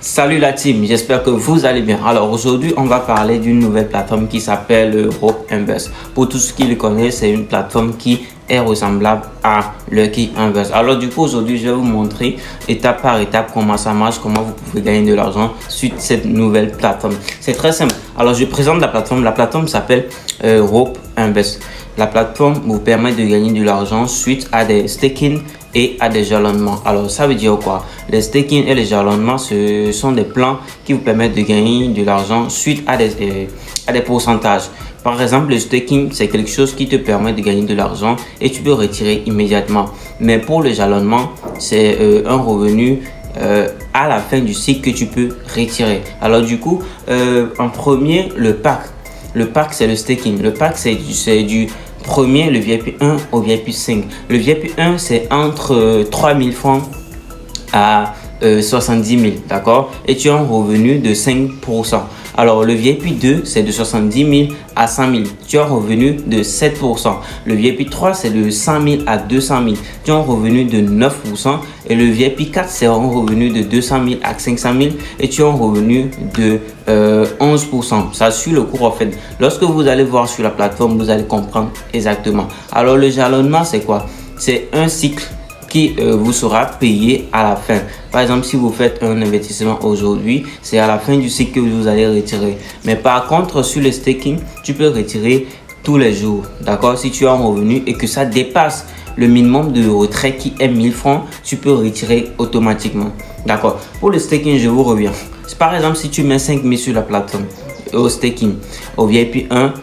Salut la team, j'espère que vous allez bien. Alors aujourd'hui, on va parler d'une nouvelle plateforme qui s'appelle Rope Invest. Pour tous ceux qui le connaissent, c'est une plateforme qui est ressemblable à Lucky Invest. Alors du coup, aujourd'hui, je vais vous montrer étape par étape comment ça marche, comment vous pouvez gagner de l'argent sur cette nouvelle plateforme. C'est très simple. Alors je présente la plateforme. La plateforme s'appelle Rope Invest. La plateforme vous permet de gagner de l'argent suite à des staking et à des jalonnements. Alors ça veut dire quoi? Les staking et les jalonnements, ce sont des plans qui vous permettent de gagner de l'argent suite à des pourcentages. Par exemple, le staking, c'est quelque chose qui te permet de gagner de l'argent et tu peux retirer immédiatement. Mais pour le jalonnement, c'est un revenu à la fin du cycle que tu peux retirer. Alors du coup, en premier, le pack. Le pack, c'est le staking. Le pack, c'est du premier, le VIP 1 au VIP 5. Le VIP 1, c'est entre 3000 francs à 70 000, d'accord? Et tu as un revenu de 5%. Alors, le VIP 2, c'est de 70 000 à 100 000. Tu as un revenu de 7%. Le VIP 3, c'est de 100 000 à 200 000. Tu as un revenu de 9%. Et le VIP 4, c'est un revenu de 200 000 à 500 000. Et tu as un revenu de 11%. Ça suit le cours en fait. Lorsque vous allez voir sur la plateforme, vous allez comprendre exactement. Alors, le jalonnement, c'est quoi? C'est un cycle qui vous sera payé à la fin. Par exemple, si vous faites un investissement aujourd'hui, c'est à la fin du cycle que vous allez retirer. Mais par contre, sur le staking, tu peux retirer tous les jours. D'accord? Si tu as un revenu et que ça dépasse le minimum de retrait qui est 1000 francs, tu peux retirer automatiquement. D'accord? Pour le staking, je vous reviens. Par exemple, si tu mets 5 000 sur la plateforme au staking, au VIP 1,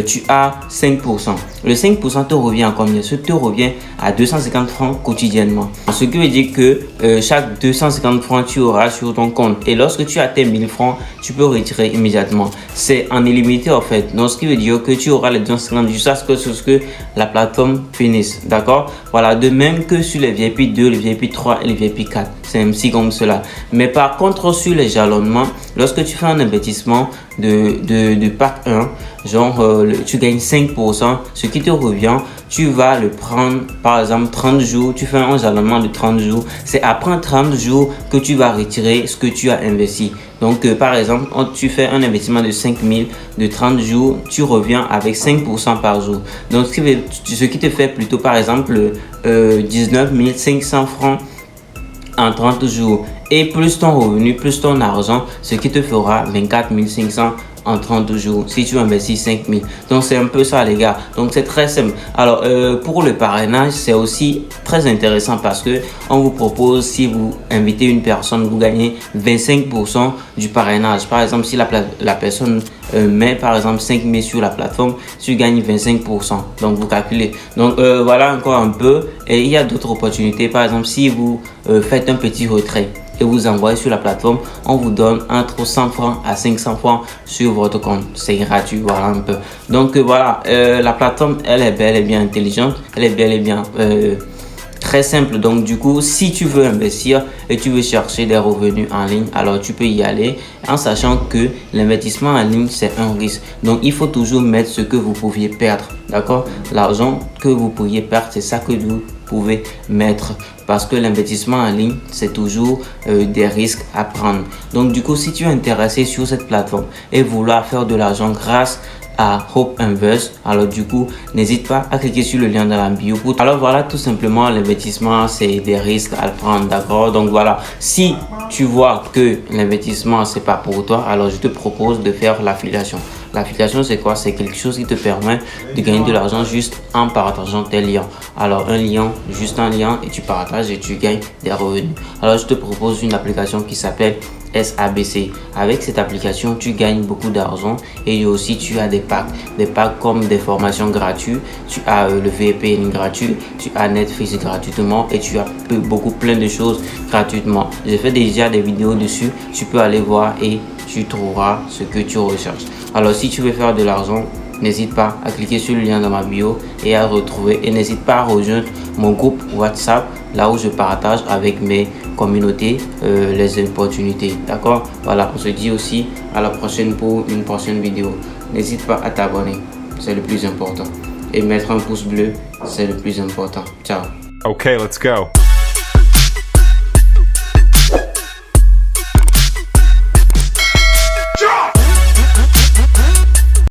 tu as 5%. Le 5% te revient à combien? Ça te revient à 250 francs quotidiennement. Ce qui veut dire que chaque 250 francs, tu auras sur ton compte. Et lorsque tu atteins 1000 francs, tu peux retirer immédiatement. C'est en illimité en fait. Donc, ce qui veut dire que tu auras les 250 jusqu'à ce que la plateforme finisse. D'accord? Voilà. De même que sur les VIP 2, les VIP 3 et les VIP 4. C'est ainsi comme cela. Mais par contre, sur les jalonnements, lorsque tu fais un investissement de pack 1, genre tu gagnes 5%, ce qui te revient, tu vas le prendre par exemple 30 jours, tu fais un jalonnement de 30 jours, c'est après 30 jours que tu vas retirer ce que tu as investi. Donc par exemple, tu fais un investissement de 5000 de 30 jours, tu reviens avec 5% par jour. Donc ce qui te fait plutôt par exemple 19 500 francs en 30 jours et plus ton revenu, plus ton argent, ce qui te fera 24 500 en 30 jours si tu investis 5000. Donc c'est un peu ça les gars. Donc c'est très simple. Alors pour le parrainage, c'est aussi très intéressant parce que on vous propose, si vous invitez une personne, vous gagnez 25% du parrainage. Par exemple, si la personne met par exemple 5000 sur la plateforme, tu gagnes 25%. Donc vous calculez. Donc voilà encore un peu. Et il y a d'autres opportunités. Par exemple, si vous faites un petit retrait et vous envoyez sur la plateforme, on vous donne entre 100 francs à 500 francs sur votre compte. C'est gratuit, voilà un peu. Donc voilà, la plateforme, elle est bel et bien intelligente, elle est bel et bien très simple. Donc du coup, si tu veux investir et tu veux chercher des revenus en ligne, alors tu peux y aller en sachant que l'investissement en ligne, c'est un risque. Donc il faut toujours mettre ce que vous pouviez perdre, d'accord? L'argent que vous pourriez perdre, c'est ça que vous pouvez mettre, parce que l'investissement en ligne, c'est toujours des risques à prendre. Donc du coup, si tu es intéressé sur cette plateforme et vouloir faire de l'argent grâce à Rope Invest, alors du coup n'hésite pas à cliquer sur le lien dans la bio. Alors voilà, tout simplement, l'investissement, c'est des risques à prendre, d'accord? Donc voilà, si tu vois que l'investissement c'est pas pour toi, alors je te propose de faire l'affiliation. L'affiliation, c'est quoi? C'est quelque chose qui te permet de gagner de l'argent juste en partageant tes liens. Alors un lien, juste un lien, et tu partages et tu gagnes des revenus. Alors je te propose une application qui s'appelle SABC. Avec cette application, tu gagnes beaucoup d'argent et aussi tu as des packs comme des formations gratuites, tu as le VPN gratuit, tu as Netflix gratuitement et tu as plein de choses gratuitement. J'ai fait déjà des vidéos dessus, tu peux aller voir et tu trouveras ce que tu recherches. Alors si tu veux faire de l'argent, n'hésite pas à cliquer sur le lien dans ma bio et à retrouver, et n'hésite pas à rejoindre mon groupe WhatsApp, là où je partage avec mes communautés les opportunités. D'accord? Voilà, on se dit aussi à la prochaine pour une prochaine vidéo. N'hésite pas à t'abonner, c'est le plus important, et mettre un pouce bleu, c'est le plus important. Ciao. Okay, let's go.